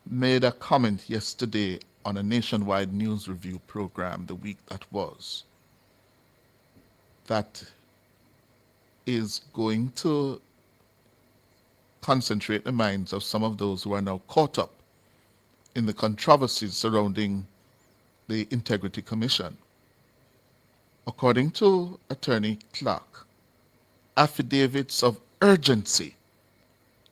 made a comment yesterday on a nationwide news review program the week that was that is going to concentrate the minds of some of those who are now caught up in the controversies surrounding the Integrity Commission. According to Attorney Clark, affidavits of urgency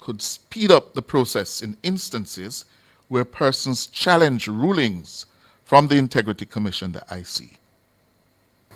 could speed up the process in instances where persons challenge rulings from the Integrity Commission, the IC.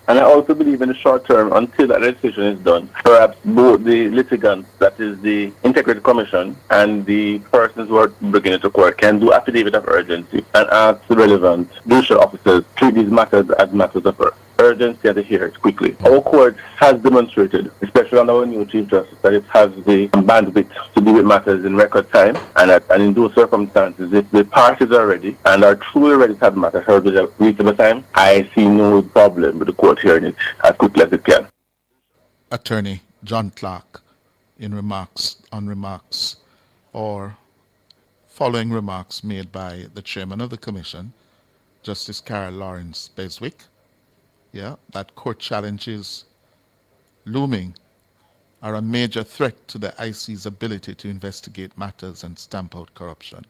And I also believe in the short term, until that decision is done, perhaps both the litigants, that is the Integrity Commission, and the persons who are bringing it to court can do affidavit of urgency and ask the relevant judicial officers to treat these matters as matters of urgency and to hear it quickly. Our court has demonstrated, especially under our new Chief Justice, that it has the bandwidth to deal with matters in record time, and in those circumstances, if the parties are ready and are truly ready to have the matter heard within a reasonable time, I see no problem with the court hearing it as quickly as it can. Attorney John Clark, in remarks or following remarks made by the chairman of the commission, Justice Carol Lawrence Beswick, that court challenges looming are a major threat to the IC's ability to investigate matters and stamp out corruption.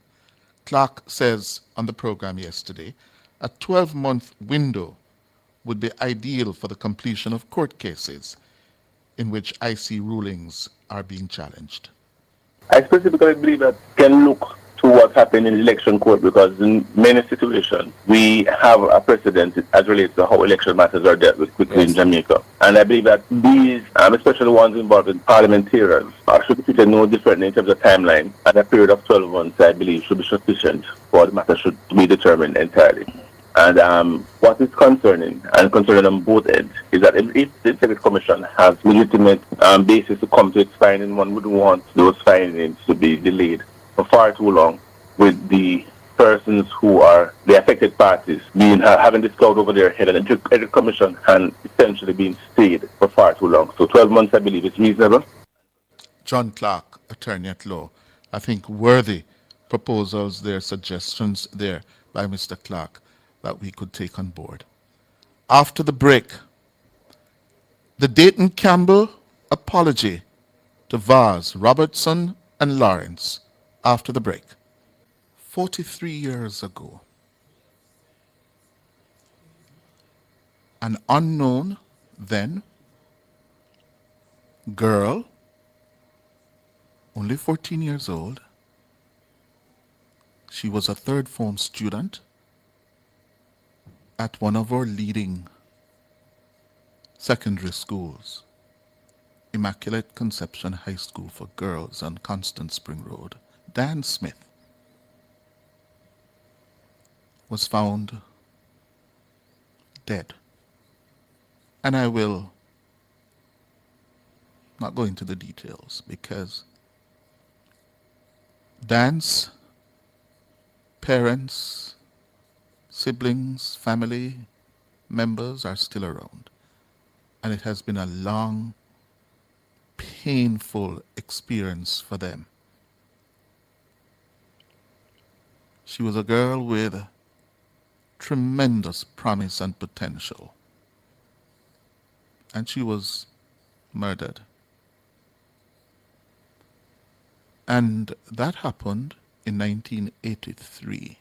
Clark says on the program yesterday, a 12-month window would be ideal for the completion of court cases in which IC rulings are being challenged. I specifically believe that can look to what happened in the election court, because in many situations we have a precedent as relates to how election matters are dealt with quickly in Jamaica. And I believe that these, especially the ones involving parliamentarians, should be treated no differently in terms of timeline. And a period of 12 months, I believe, should be sufficient for the matter should be determined entirely. And what is concerning on both ends is that if the Integrity Commission has legitimate basis to come to its finding, one would want those findings to be delayed for far too long, with the persons who are the affected parties being having this cloud over their head, and the Integrity Commission and essentially being stayed for far too long. So 12 months, I believe, is reasonable. John Clark, attorney at law, I think worthy proposals there, suggestions there by Mr. Clark that we could take on board. After the break, the D.Campbell apology to Vaz, Robertson, and Lawrence. After the break. 43 years ago, an unknown then girl, only 14 years old, she was a third form student at one of our leading secondary schools, Immaculate Conception High School for Girls on Constant Spring Road. Dan Smith was found dead. And I will not go into the details because Dan's parents, siblings, family members are still around. And it has been a long, painful experience for them. She was a girl with tremendous promise and potential. And she was murdered. And that happened in 1983.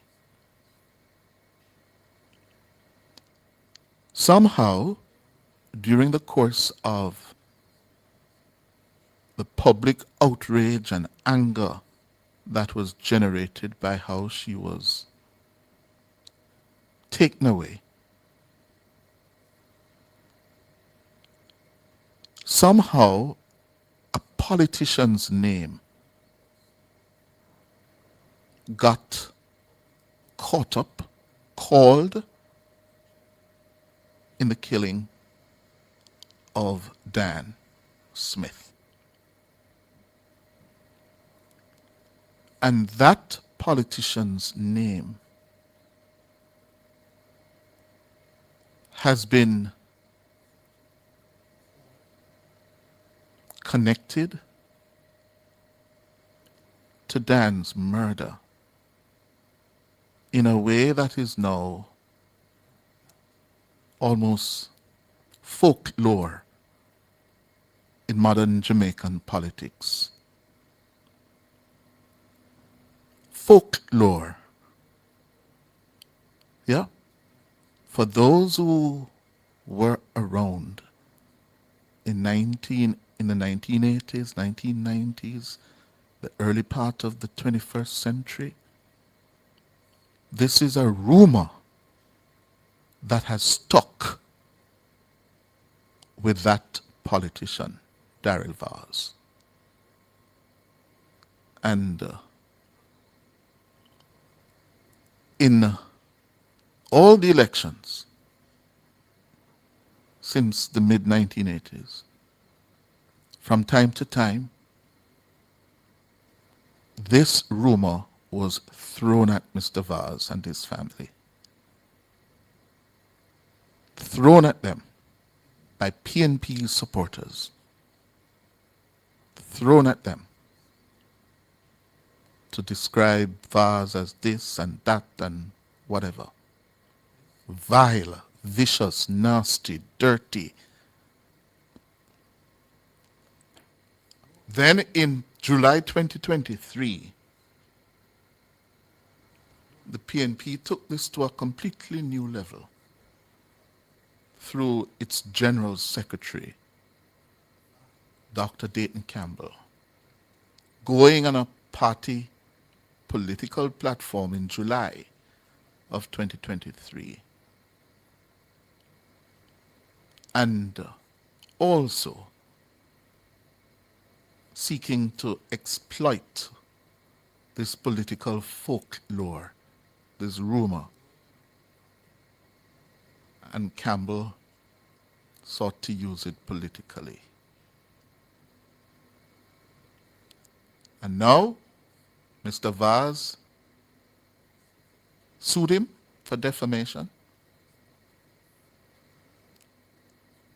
Somehow, during the course of the public outrage and anger that was generated by how she was taken away, somehow a politician's name got caught up, called in the killing of Dan Smith. And that politician's name has been connected to Dan's murder in a way that is now almost folklore in modern Jamaican politics. Folklore. Yeah? For those who were around in the 1980s, 1990s, the early part of the 21st century, this is a rumor that has stuck with that politician, Daryl Vaz. And in all the elections since the mid-1980s, from time to time, this rumor was thrown at Mr. Vaz and his family. Thrown at them by PNP supporters. Thrown at them to describe Vaz as this and that and whatever. Vile, vicious, nasty, dirty. Then in July 2023, the PNP took this to a completely new level through its General Secretary, Dr. D.Campbell, going on a party political platform in July of 2023, and also seeking to exploit this political folklore, this rumor. And Campbell sought to use it politically. And now, Mr. Vaz sued him for defamation.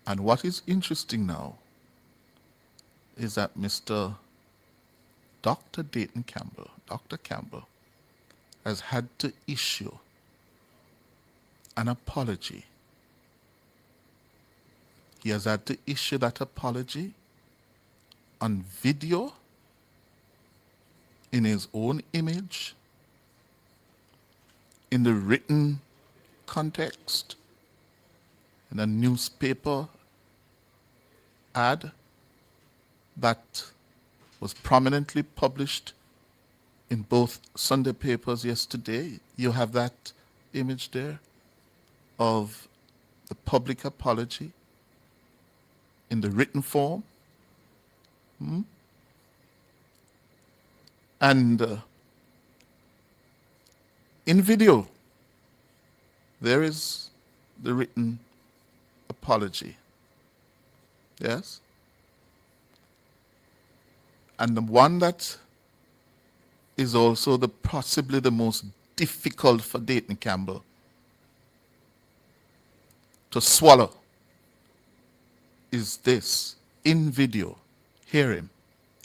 And what is interesting now is that Dr. Campbell, has had to issue an apology. He has had to issue that apology on video, in his own image, in the written context, in a newspaper ad that was prominently published in both Sunday papers yesterday. You have that image there of the public apology in the written form. And in video, there is the written apology. Yes? And the one that is also possibly the most difficult for Dayton Campbell to swallow is this. In video, hear him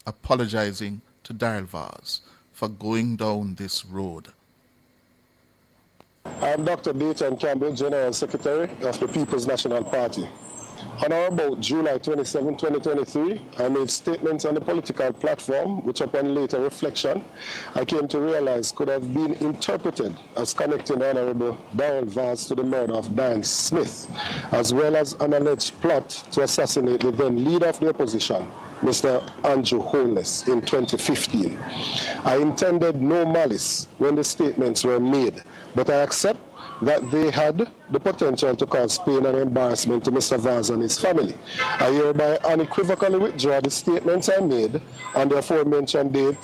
apologizing to Daryl Vaz for going down this road. I'm Dr. D.Campbell, General Secretary of the People's National Party. On or about July 27, 2023, I made statements on the political platform, which upon later reflection, I came to realize could have been interpreted as connecting Honorable Daryl Vaz to the murder of Diane Smith, as well as an alleged plot to assassinate the then leader of the opposition, Mr. Andrew Holness, in 2015. I intended no malice when the statements were made, but I accept that they had the potential to cause pain and embarrassment to Mr. Vaz and his family. I hereby unequivocally withdraw the statements I made on the aforementioned date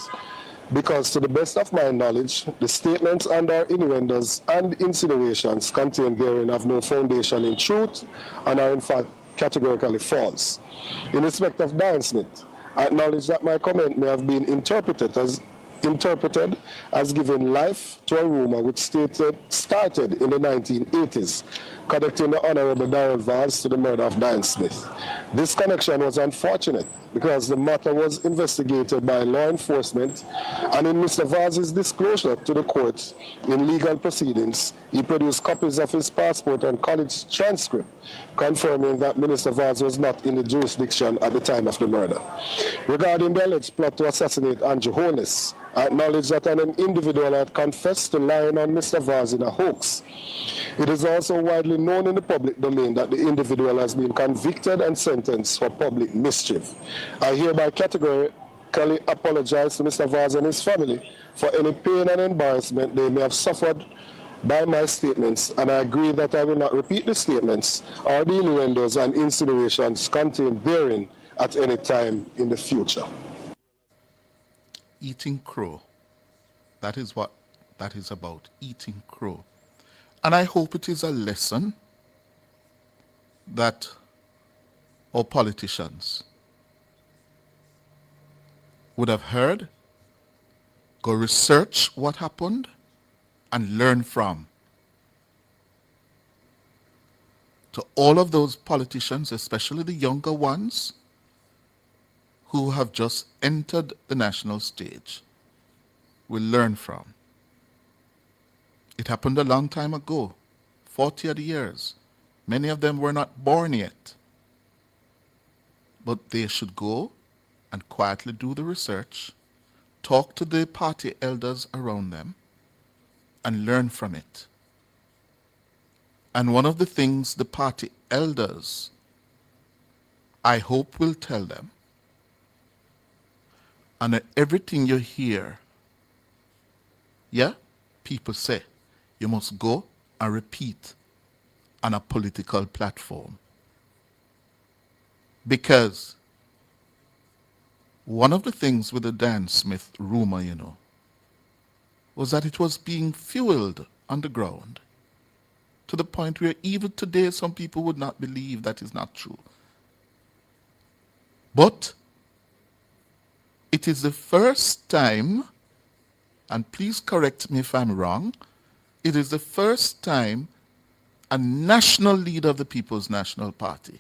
because, to the best of my knowledge, the statements and our innuendos and insinuations contained therein have no foundation in truth and are in fact categorically false. In respect of Diane Smith, I acknowledge that my comment may have been interpreted as giving life to a rumor which started in the 1980s, connecting the Honorable Daryl Vaz to the murder of Diane Smith. This connection was unfortunate because the matter was investigated by law enforcement, and in Mr. Vaz's disclosure to the court in legal proceedings, he produced copies of his passport and college transcript confirming that Minister Vaz was not in the jurisdiction at the time of the murder. Regarding the alleged plot to assassinate Andrew Holness, I acknowledge that an individual had confessed to lying on Mr. Vaz in a hoax. It is also widely known in the public domain that the individual has been convicted and sentenced for public mischief. I hereby categorically apologize to Mr. Vaz and his family for any pain and embarrassment they may have suffered by my statements, and I agree that I will not repeat the statements or the innuendos and insinuations contained therein at any time in the future. Eating crow. That is what that is about, eating crow. And I hope it is a lesson that our politicians would have heard, go research what happened, and learn from. To all of those politicians, especially the younger ones, who have just entered the national stage, will learn from. It happened a long time ago, 40 odd years. Many of them were not born yet. But they should go and quietly do the research, talk to the party elders around them, and learn from it. And one of the things the party elders, I hope, will tell them, and everything you hear, people say, you must go and repeat on a political platform. Because one of the things with the Dan Smith rumor, was that it was being fueled underground to the point where even today some people would not believe that is not true. But it is the first time, and please correct me if I'm wrong, it is the first time a national leader of the People's National Party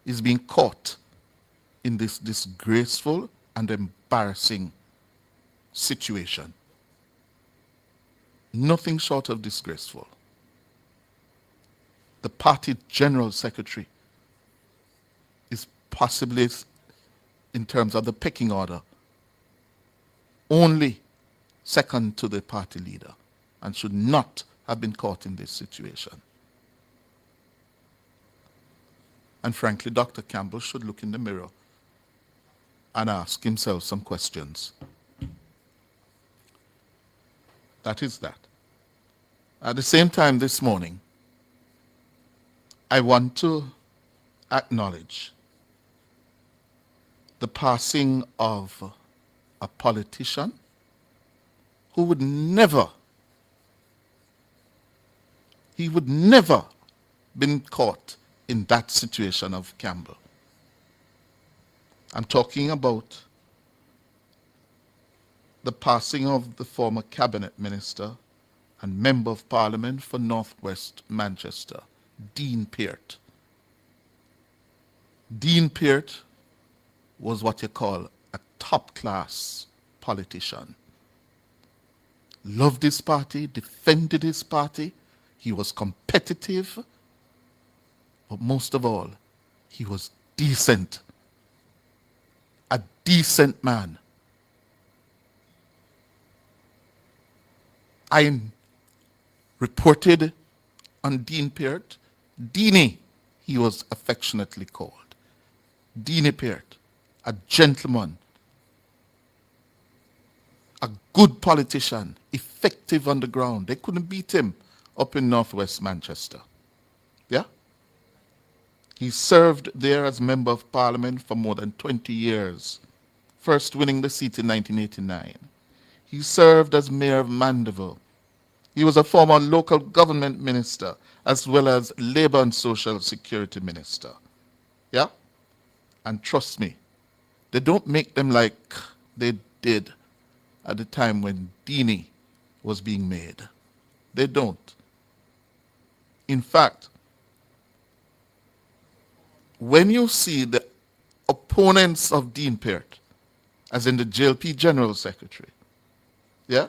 is being caught in this disgraceful and embarrassing situation. Nothing short of disgraceful. The party general secretary is possibly, in terms of the pecking order, only second to the party leader and should not have been caught in this situation. And frankly, Dr. Campbell should look in the mirror and ask himself some questions. That is that. At the same time this morning, I want to acknowledge the passing of a politician who would never been caught in that situation of Campbell. I'm talking about the passing of the former cabinet minister and member of parliament for Northwest Manchester, Dean Peart. Dean Peart was what you call a top-class politician. Loved his party, defended his party. He was competitive. But most of all, he was decent. A decent man. I reported on Dean Peart. Deanie, he was affectionately called. Deanie Peart, a gentleman, a good politician, effective on the ground. They couldn't beat him up in Northwest Manchester. Yeah? He served there as Member of Parliament for more than 20 years, first winning the seat in 1989. He served as Mayor of Mandeville. He was a former local government minister as well as Labour and Social Security minister. Yeah? And trust me, they don't make them like they did at the time when Deanie was being made. They don't. In fact, when you see the opponents of Dean Peart, as in the JLP General Secretary, yeah,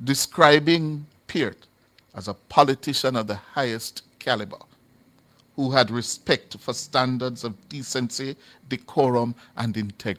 describing Peart as a politician of the highest caliber, who had respect for standards of decency, decorum, and integrity.